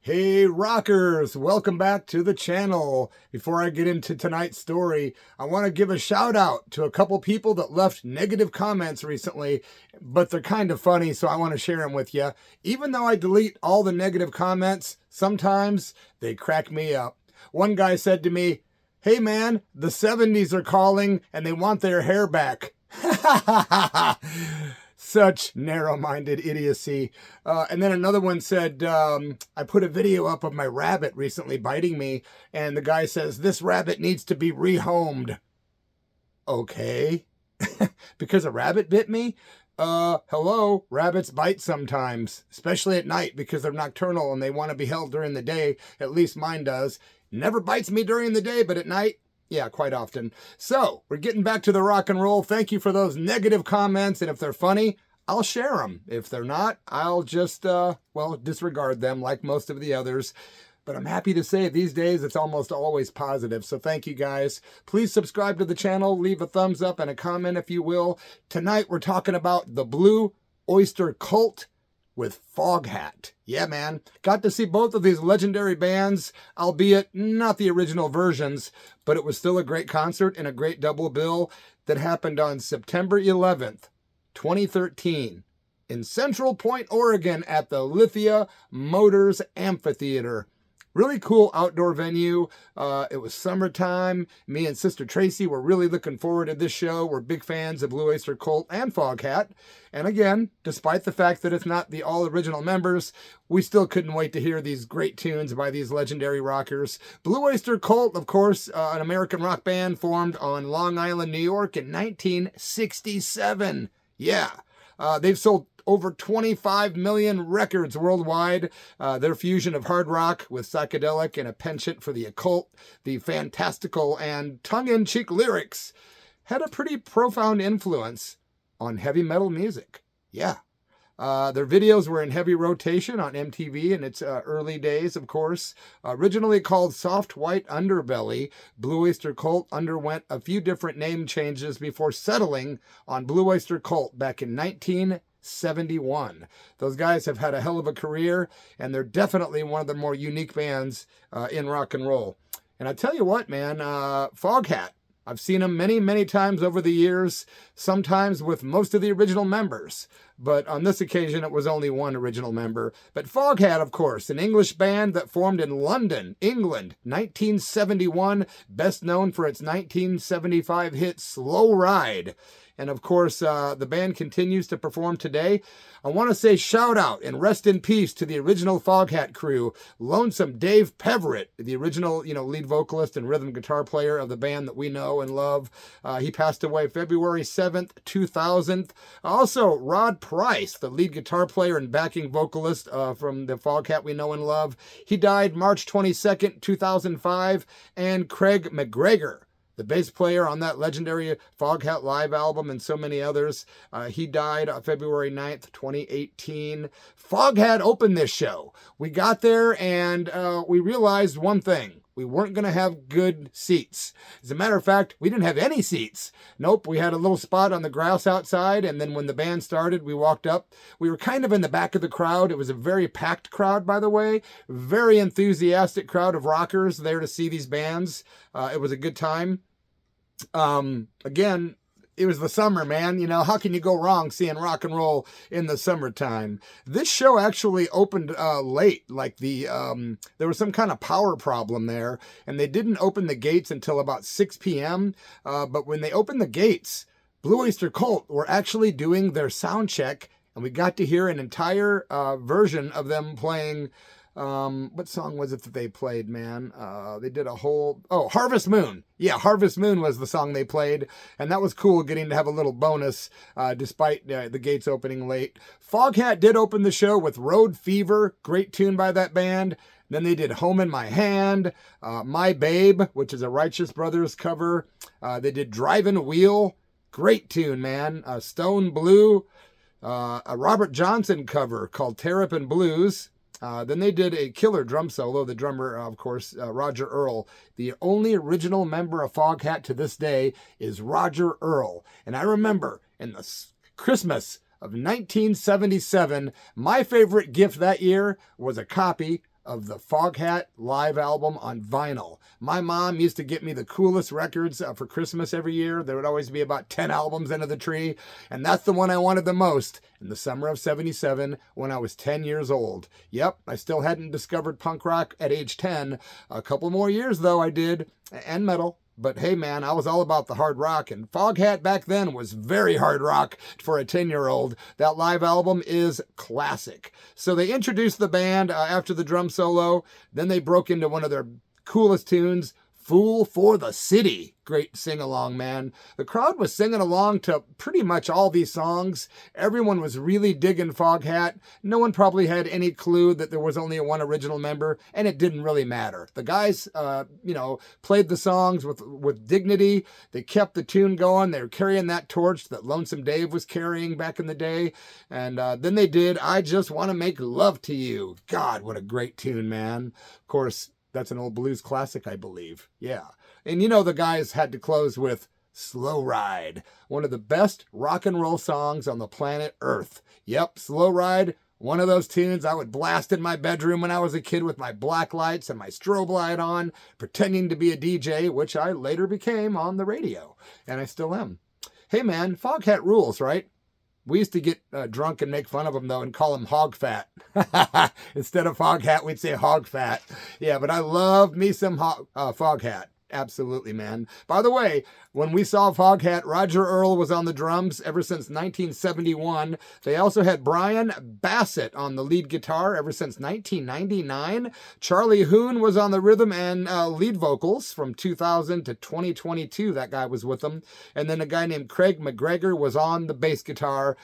Hey rockers, welcome back to the channel. Before I get into tonight's story, I want to give a shout out to a couple people that left negative comments recently, but they're kind of funny, so I want to share them with you. Even though I delete all the negative comments, sometimes they crack me up. One guy said to me, "Hey man, the 70s are calling and they want their hair back." Such narrow-minded idiocy. And then another one said, I put a video up of my rabbit recently biting me, and the guy says, "This rabbit needs to be rehomed." Okay. Because a rabbit bit me? Hello, rabbits bite sometimes, especially at night because they're nocturnal and they want to be held during the day. At least mine does. Never bites me during the day, but at night, yeah, quite often. So, we're getting back to the rock and roll. Thank you for those negative comments, and if they're funny, I'll share them. If they're not, I'll just, disregard them like most of the others. But I'm happy to say these days it's almost always positive, so thank you guys. Please subscribe to the channel, leave a thumbs up and a comment if you will. Tonight we're talking about the Blue Oyster Cult with Foghat. Yeah, man. Got to see both of these legendary bands, albeit not the original versions, but it was still a great concert and a great double bill that happened on September 11th, 2013 in Central Point, Oregon at the Lithia Motors Amphitheater. Really cool outdoor venue. It was summertime. Me and Sister Tracy were really looking forward to this show. We're big fans of Blue Oyster Cult and Foghat. And again, despite the fact that it's not the all original members, we still couldn't wait to hear these great tunes by these legendary rockers. Blue Oyster Cult, of course, an American rock band formed on Long Island, New York in 1967. Yeah. They've sold over 25 million records worldwide. Their fusion of hard rock with psychedelic and a penchant for the occult, the fantastical and tongue-in-cheek lyrics had a pretty profound influence on heavy metal music. Yeah. Their videos were in heavy rotation on MTV in its early days, of course. Originally called Soft White Underbelly, Blue Oyster Cult underwent a few different name changes before settling on Blue Oyster Cult back in 1971. Those guys have had a hell of a career, and they're definitely one of the more unique bands in rock and roll. And I tell you what, man, Foghat, I've seen them many, many times over the years, sometimes with most of the original members. But on this occasion, it was only one original member. But Foghat, of course, an English band that formed in London, England, 1971, best known for its 1975 hit Slow Ride. And of course, the band continues to perform today. I want to say shout out and rest in peace to the original Foghat crew. Lonesome Dave Peverett, the original, lead vocalist and rhythm guitar player of the band that we know and love. He passed away February 7th, 2000. Also, Rod Price, the lead guitar player and backing vocalist from the Foghat we know and love. He died March 22nd, 2005. And Craig McGregor, the bass player on that legendary Foghat live album and so many others. He died on February 9th, 2018. Foghat opened this show. We got there and we realized one thing. We weren't going to have good seats. As a matter of fact, we didn't have any seats. Nope, we had a little spot on the grass outside, and then when the band started, we walked up. We were kind of in the back of the crowd. It was a very packed crowd, by the way. Very enthusiastic crowd of rockers there to see these bands. It was a good time. Again, it was the summer, man. How can you go wrong seeing rock and roll in the summertime? This show actually opened late. Like there was some kind of power problem there, and they didn't open the gates until about 6 p.m. But when they opened the gates, Blue Oyster Cult were actually doing their sound check, and we got to hear an entire version of them playing. What song was it that they played, man? They did a whole, Harvest Moon. Yeah, Harvest Moon was the song they played, and that was cool getting to have a little bonus, despite the gates opening late. Foghat did open the show with Road Fever, great tune by that band. Then they did Home in My Hand, My Babe, which is a Righteous Brothers cover. They did Drivin' Wheel, great tune, man. Stone Blue, a Robert Johnson cover called Terrapin Blues. Then they did a killer drum solo. The drummer, of course, Roger Earl. The only original member of Foghat to this day is Roger Earl. And I remember in the Christmas of 1977, my favorite gift that year was a copy of the Foghat live album on vinyl. My mom used to get me the coolest records for Christmas every year. There would always be about 10 albums under the tree, and that's the one I wanted the most in the summer of 77 when I was 10 years old. Yep, I still hadn't discovered punk rock at age 10. A couple more years, though, I did, and metal. But hey, man, I was all about the hard rock, and Foghat back then was very hard rock for a 10-year-old. That live album is classic. So they introduced the band after the drum solo. Then they broke into one of their coolest tunes, Fool for the City. Great sing-along, man. The crowd was singing along to pretty much all these songs. Everyone was really digging Foghat. No one probably had any clue that there was only one original member, and it didn't really matter. The guys, played the songs with dignity. They kept the tune going. They were carrying that torch that Lonesome Dave was carrying back in the day. And then they did I Just Want to Make Love to You. God, what a great tune, man. Of course, that's an old blues classic, I believe. Yeah. And the guys had to close with Slow Ride, one of the best rock and roll songs on the planet Earth. Yep, Slow Ride, one of those tunes I would blast in my bedroom when I was a kid with my black lights and my strobe light on, pretending to be a DJ, which I later became on the radio. And I still am. Hey, man, Foghat rules, right? We used to get drunk and make fun of them, though, and call them hog fat. Instead of Foghat, we'd say hog fat. Yeah, but I loved me some Foghat. Absolutely, man. By the way, when we saw Foghat, Roger Earl was on the drums ever since 1971. They also had Brian Bassett on the lead guitar ever since 1999. Charlie Hoon was on the rhythm and lead vocals from 2000 to 2022. That guy was with them. And then a guy named Craig McGregor was on the bass guitar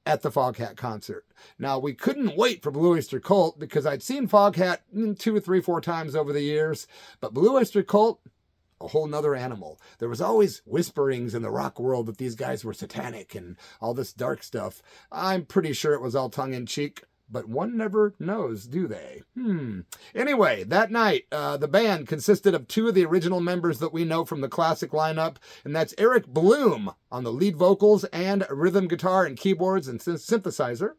at the Foghat concert. Now, we couldn't wait for Blue Oyster Cult because I'd seen Foghat 2, 3, 4 times over the years, but Blue Oyster Cult, a whole nother animal. There was always whisperings in the rock world that these guys were satanic and all this dark stuff. I'm pretty sure it was all tongue-in-cheek, but one never knows, do they? Anyway, that night, the band consisted of 2 of the original members that we know from the classic lineup, and that's Eric Bloom on the lead vocals and rhythm guitar and keyboards and synthesizer.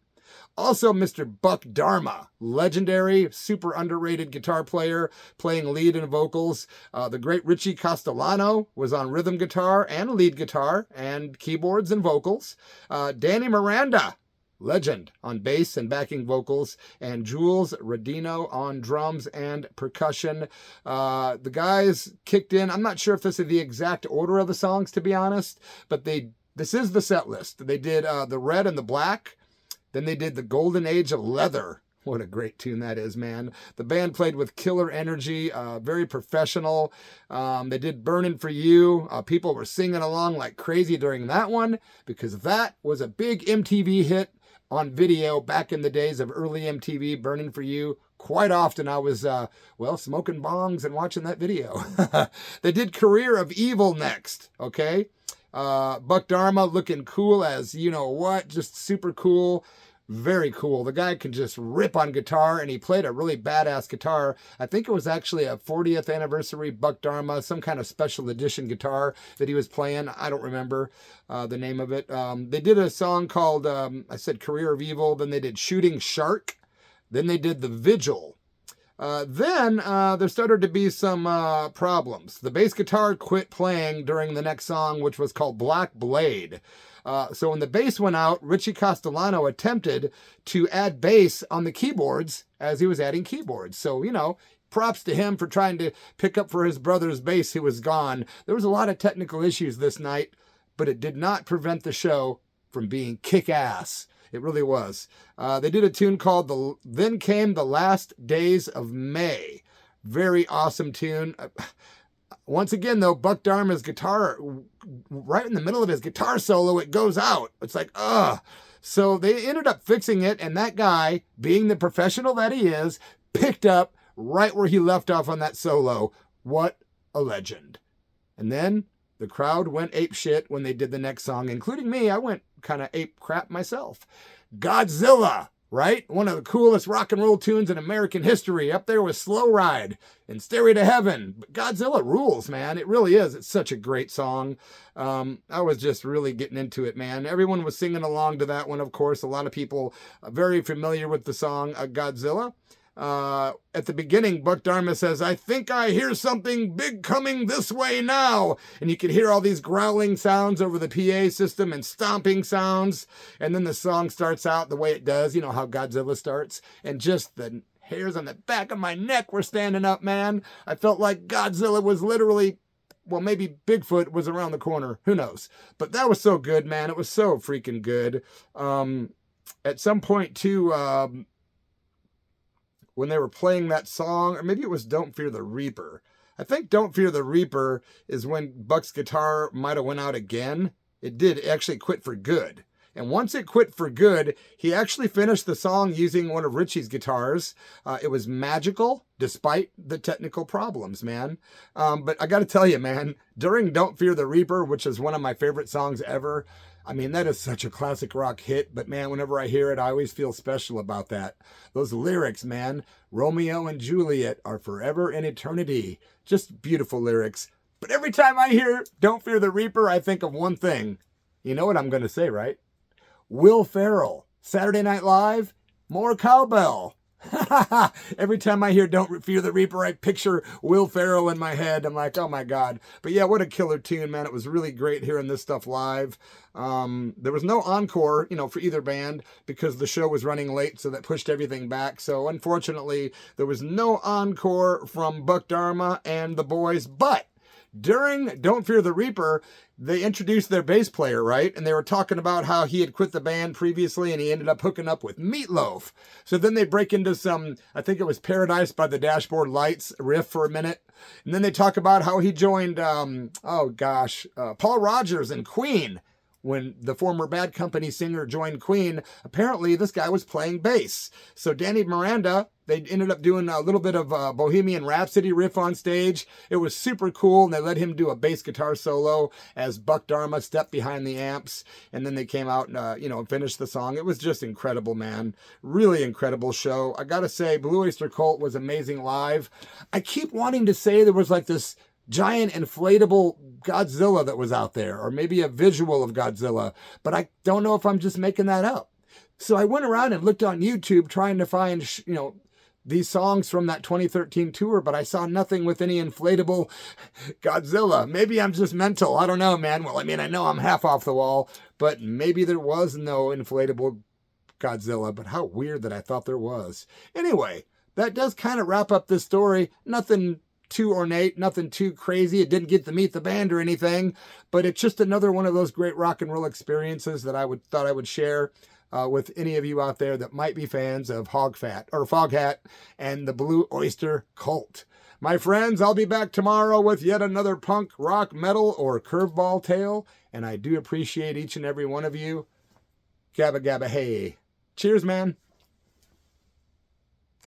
Also, Mr. Buck Dharma, legendary, super underrated guitar player, playing lead and vocals. The great Richie Castellano was on rhythm guitar and lead guitar and keyboards and vocals. Danny Miranda, legend, on bass and backing vocals, and Jules Rodino on drums and percussion. The guys kicked in. I'm not sure if this is the exact order of the songs, to be honest, but this is the set list. They did the Red and the Black. Then they did the Golden Age of Leather. What a great tune that is, man. The band played with killer energy, very professional. They did Burnin' For You. People were singing along like crazy during that one because that was a big MTV hit on video back in the days of early MTV, Burnin' For You. Quite often I was, smoking bongs and watching that video. They did Career of Evil next, okay? Buck Dharma looking cool as you-know-what, just super cool. Very cool. The guy can just rip on guitar, and he played a really badass guitar. I think it was actually a 40th anniversary Buck Dharma, some kind of special edition guitar that he was playing. I don't remember the name of it. They did a song called, I said Career of Evil. Then they did Shooting Shark. Then they did The Vigil. Then there started to be some problems. The bass guitar quit playing during the next song, which was called Black Blade. So when the bass went out, Richie Castellano attempted to add bass on the keyboards as he was adding keyboards. So, props to him for trying to pick up for his brother's bass who was gone. There was a lot of technical issues this night, but it did not prevent the show from being kick-ass. It really was. They did a tune called Then Came the Last Days of May. Very awesome tune. Once again, though, Buck Dharma's guitar, right in the middle of his guitar solo, it goes out. It's like, ugh. So they ended up fixing it, and that guy, being the professional that he is, picked up right where he left off on that solo. What a legend. And then the crowd went ape shit when they did the next song, including me. I went kind of ape crap myself. Godzilla, right? One of the coolest rock and roll tunes in American history. Up there with Slow Ride and Stairway to Heaven. But Godzilla rules, man. It really is. It's such a great song. I was just really getting into it, man. Everyone was singing along to that one, of course. A lot of people are very familiar with the song Godzilla. At the beginning, Buck Dharma says, "I think I hear something big coming this way now." And you can hear all these growling sounds over the PA system and stomping sounds. And then the song starts out the way it does, you know how Godzilla starts. And just the hairs on the back of my neck were standing up, man. I felt like Godzilla was literally, well, maybe Bigfoot was around the corner. Who knows? But that was so good, man. It was so freaking good. At some point, too, when they were playing that song, or maybe it was Don't Fear the Reaper. I think Don't Fear the Reaper is when Buck's guitar might have went out again. It did actually quit for good. And once it quit for good, he actually finished the song using one of Richie's guitars. It was magical, despite the technical problems, man. But I got to tell you, man, during Don't Fear the Reaper, which is one of my favorite songs ever, I mean, that is such a classic rock hit, but man, whenever I hear it, I always feel special about that. Those lyrics, man, Romeo and Juliet are forever in eternity. Just beautiful lyrics. But every time I hear Don't Fear the Reaper, I think of one thing. You know what I'm going to say, right? Will Ferrell, Saturday Night Live, more cowbell. Every time I hear Don't Fear the Reaper, I picture Will Ferrell in my head. I'm like, oh my God. But yeah, what a killer tune, man. It was really great hearing this stuff live. There was no encore, you know, for either band because the show was running late, so that pushed everything back. So unfortunately, there was no encore from Buck Dharma and the boys, but during Don't Fear the Reaper, they introduced their bass player, right? And they were talking about how he had quit the band previously and he ended up hooking up with Meatloaf. So then they break into some, I think it was Paradise by the Dashboard Lights riff for a minute. And then they talk about how he joined, Paul Rodgers and Queen. When the former Bad Company singer joined Queen, apparently this guy was playing bass. So Danny Miranda, they ended up doing a little bit of Bohemian Rhapsody riff on stage. It was super cool, and they let him do a bass guitar solo as Buck Dharma stepped behind the amps. And then they came out and, finished the song. It was just incredible, man. Really incredible show. I gotta say, Blue Oyster Cult was amazing live. I keep wanting to say there was like this giant inflatable Godzilla that was out there, or maybe a visual of Godzilla, but I don't know if I'm just making that up. So I went around and looked on YouTube trying to find, these songs from that 2013 tour, but I saw nothing with any inflatable Godzilla. Maybe I'm just mental. I don't know, man. Well, I mean, I know I'm half off the wall, but maybe there was no inflatable Godzilla, but how weird that I thought there was. Anyway, that does kind of wrap up this story. Nothing too ornate, nothing too crazy. It didn't get to meet the band or anything, but it's just another one of those great rock and roll experiences that I thought I would share with any of you out there that might be fans of Foghat and the Blue Oyster Cult. My friends, I'll be back tomorrow with yet another punk, rock, metal, or curveball tale, and I do appreciate each and every one of you. Gabba gabba hey. Cheers, man.